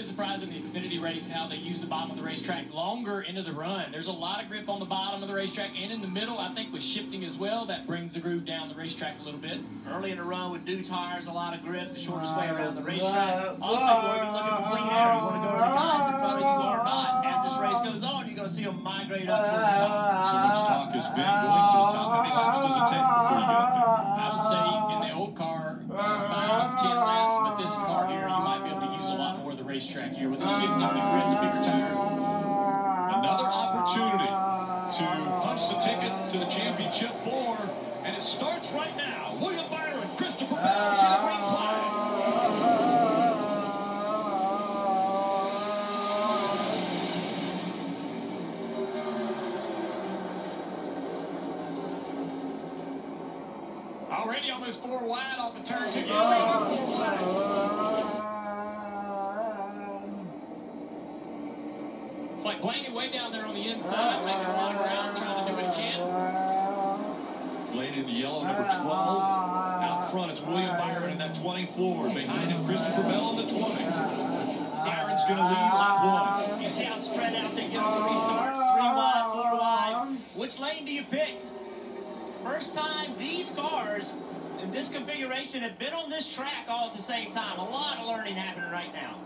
really surprised in the Xfinity race how they use the bottom of the racetrack longer into the run. There's a lot of grip on the bottom of the racetrack and in the middle. I think with shifting as well, that brings the groove down the racetrack a little bit. Early in the run with new tires, a lot of grip, the shortest way around the racetrack. Also, you're going to be looking for clean air. You want to go where the guys in front of you are not. As this race goes on, you're going to see them migrate up towards the top. So much talk has been going for the top. How many laps does it take before you get up there? I would say in the old car, 5, 10 laps, but this car here, you might be able to use a lot more of the racetrack here with the shifting, the grip, the bigger tire. Another opportunity to punch the ticket to the championship 4, and it starts right now. William Byron, Christopher Bell, see the green flag. Already almost 4 wide off the turn 2. It's like Blaney way down there on the inside, making a lot of ground, trying to do what he can. Blaney in the yellow, number 12. Out front, it's William Byron in that 24. Behind him, Christopher Bell in the 20. Byron's going to lead lap 1. You see how spread out they give them 3 starts? 3 wide, 4 wide. Which lane do you pick? First time these cars in this configuration have been on this track all at the same time. A lot of learning happening right now.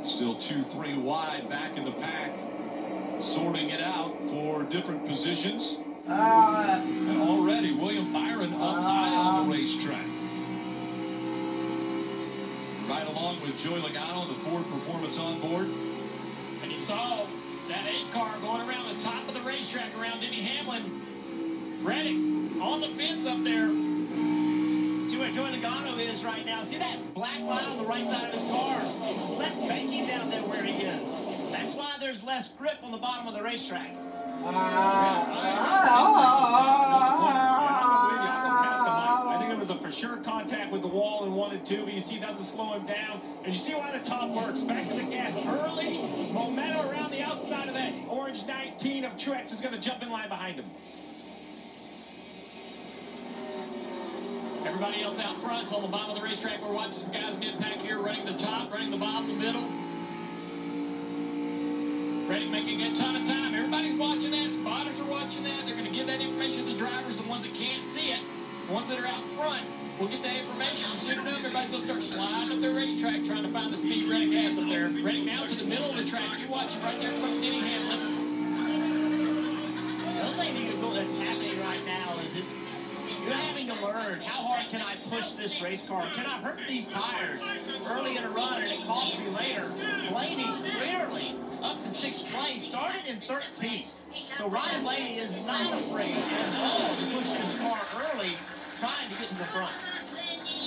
Still 2-3 wide back in the pack. Sorting it out for different positions. And already William Byron up high on the racetrack. Right along with Joey Logano, the Ford Performance on board. And you saw that 8 car going around the top of the racetrack around Denny Hamlin. Reddick on the fence up there. See where Joey Logano is right now. See that black line on the right side of his car? There's less banking down there where he is. That's why there's less grip on the bottom of the racetrack. I think it was a for sure contact with the wall in 1 and 2, but you see it doesn't slow him down. And you see why the top works. Back to the gas early. Momentum around the outside of that orange 19 of Truex is going to jump in line behind him. Everybody else out front is on the bottom of the racetrack. We're watching some guys mid-pack here running the top, running the bottom, the middle. Reddick making a ton of time. Everybody's watching that. Spotters are watching that. They're going to give that information to the drivers, the ones that can't see it. The ones that are out front will get that information. Soon enough, everybody's going to start sliding up their racetrack trying to find the speed Reddick has up there. Reddick now to the middle of the track. You're watching right there from Denny Hamlin. The other thing that's happening right now is you're having to learn how hard can I push this race car? Can I hurt these tires early in a run and it costs me later? Blaney clearly up to 6th place, started in 13th. So Ryan Blaney is not afraid at all to push this car early, trying to get to the front.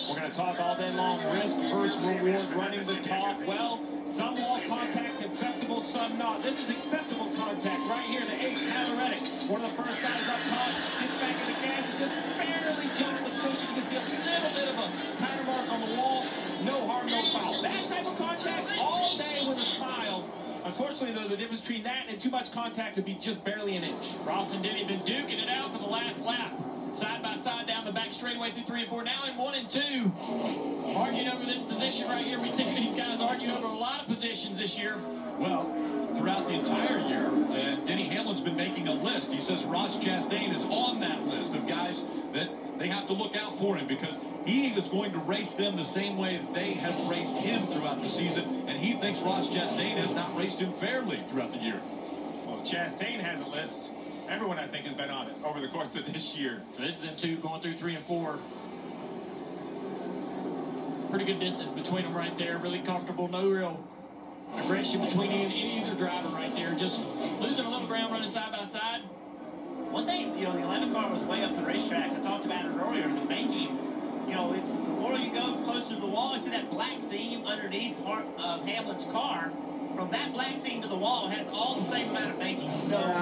We're going to talk all day long. Risk versus reward, running the top. Well, some wall contact acceptable, some not. This is acceptable contact right here. The 8th, Tyler Reddick, one of the first guys up top, gets back in the gas and just barely jumps the cushion. You can see a little bit of a tire mark on the wall. No harm, no foul. That type of contact all day with a smile. Unfortunately, though, the difference between that and too much contact would be just barely an inch. Ross and Denny have been duking it out for the last lap. Side by side down the back straightaway through 3 and 4. Now in 1 and 2. Arguing over this position right here. We see these guys argue over a lot of positions this year. Well, throughout the entire year, Denny Hamlin's been making a list. He says Ross Chastain is on that list of guys that they have to look out for him because he is going to race them the same way that they have raced him throughout the season, and he thinks Ross Chastain has not raced him fairly throughout the year. Well, if Chastain has a list, everyone, I think, has been on it over the course of this year. So this is them 2 going through 3 and 4. Pretty good distance between them right there. Really comfortable. No real aggression between either driver right there. Just losing a little ground running side by side. One thing, the 11 car was way up the racetrack. I talked about it earlier. The banking, it's the more you go closer to the wall, you see that black seam underneath Hamlin's car. From that black seam to the wall has all the same amount of banking. So if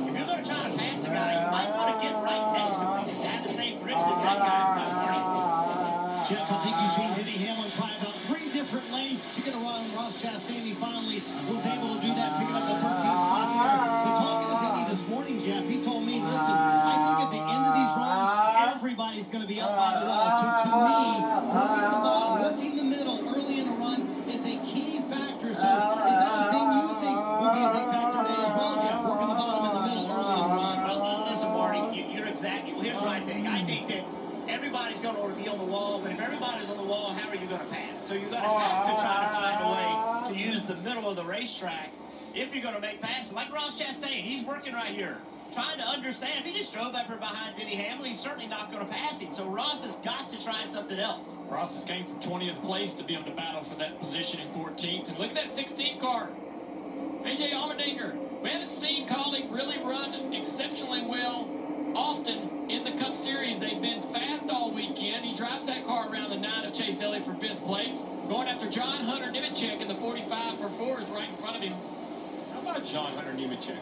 you're going to try to pass a guy, you might want to get right next to him and have the same grip that that guy's got. Jeff, I think you've seen Denny Hamlin try about 3 different lanes to get around Ross Chastain. He finally was able to do that, picking up the 13th spot here. But talking to Denny this morning, Jeff, he told me, listen, I think at the end of these runs, everybody's going to be up by the wall. To me, be on the wall, but if everybody's on the wall, how are you going to pass? So you're going to have to try to find a way to use the middle of the racetrack if you're going to make passes. Like Ross Chastain, he's working right here, trying to understand. If he just drove up here behind Denny Hamlin, he's certainly not going to pass him. So Ross has got to try something else. Ross has came from 20th place to be able to battle for that position in 14th. And look at that 16 car. A.J. Allmendinger. We haven't seen Colleague really run exceptionally well often in the Cup Series. They've been fast all weekend. He drives that car around the 9 of Chase Elliott for 5th place. Going after John Hunter Nemechek in the 45 for 4th right in front of him. How about John Hunter Nemechek?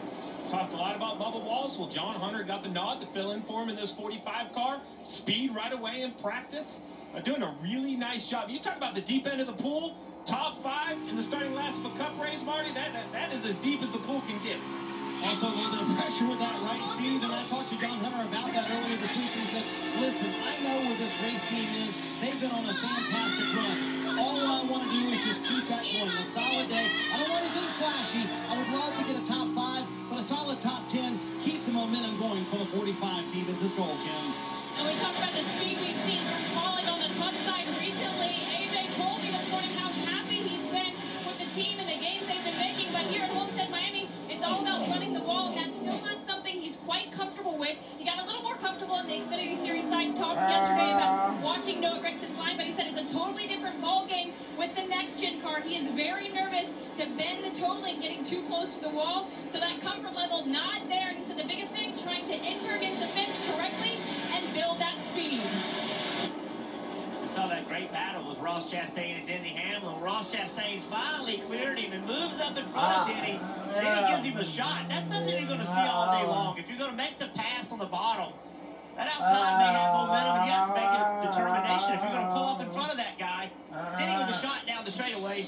Talked a lot about Bubba Wallace. Well, John Hunter got the nod to fill in for him in this 45 car. Speed right away in practice. Doing a really nice job. You talk about the deep end of the pool. Top 5 in the starting last of a Cup race, Marty. That is as deep as the pool can get. Also, a little bit of pressure with that, right, Steve? And I talked to John Hunter about that earlier this week, and he said, listen, I know where this race team is. They've been on a fantastic run. All I want to do is just keep that going. A solid day. I don't want anything flashy. I would love to get a top 5, but a solid top 10. Keep the momentum going for the 45 team. It's his goal, Kim. And we talk about the speed we've seen from Colleague on the Cup side recently. AJ told me this morning how happy he's been with the team and the gains they've been making, but here at Homestead Miami, it's all about running the wall, and that's still not something he's quite comfortable with. He got a little more comfortable in the Xfinity Series side, talked yesterday about watching Noah Gregson's line, but he said it's a totally different ball game with the next-gen car. He is very nervous to bend the toe link, getting too close to the wall, so that comfort level not there. And he said the biggest thing, trying to enter against the fence correctly and build that speed. We saw that great battle with Ross Chastain and Denny Hamlin. Ross Chastain finally cleared him and moves up in front of Denny. Denny gives him a shot. That's something you're going to see all day long. If you're going to make the pass on the bottom, that outside may have momentum, and you have to make a determination. If you're going to pull up in front of that guy, Denny with a shot down the straightaway,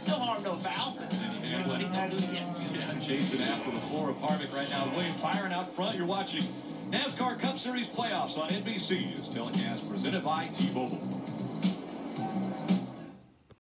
no harm, no foul. Yeah, chasing after the floor of Harvick right now. William Byron out front. You're watching NASCAR Cup Series playoffs on NBC. It's telecast presented by T-Mobile.